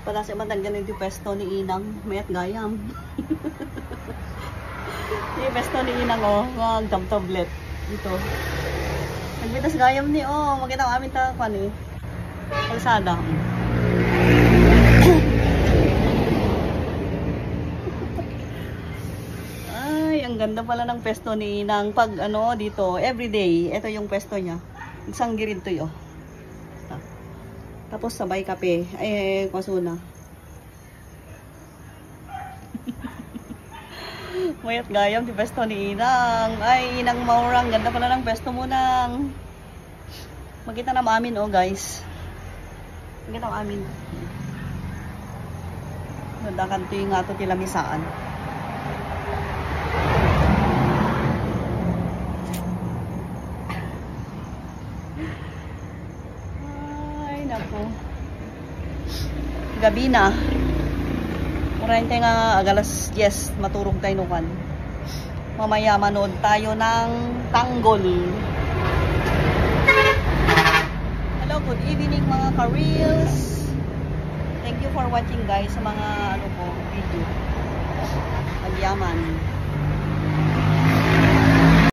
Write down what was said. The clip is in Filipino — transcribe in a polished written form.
Pala si Mandan ganun yung pwesto ni Inang. Mayat gayam. Yung pwesto ni Inang oh. Mag tablet. Dito. Nagbitas gayam ni oh. Makita ko amin takpan eh. Kalsada. Ay, ang ganda pala ng pwesto ni Inang. Pag ano dito, everyday. Ito yung pwesto niya. Isang girin to yun. Tapos sabay kape. Ay, kasuna. Mayat gayam di pwesto ni Inang. Ay, Inang Maurang. Ganda pala ng pwesto mo nang. Makita na amin oh guys. Makita na amin. Nadakan to yung nga to tilamisaan. Ako. Gabi na. Murahin tayo nga agalas 10 maturog tayo nukan. Mamaya manood tayo ng tanggol. Hello, good evening mga ka-reels. Thank you for watching guys sa mga ano ko video. Magyaman.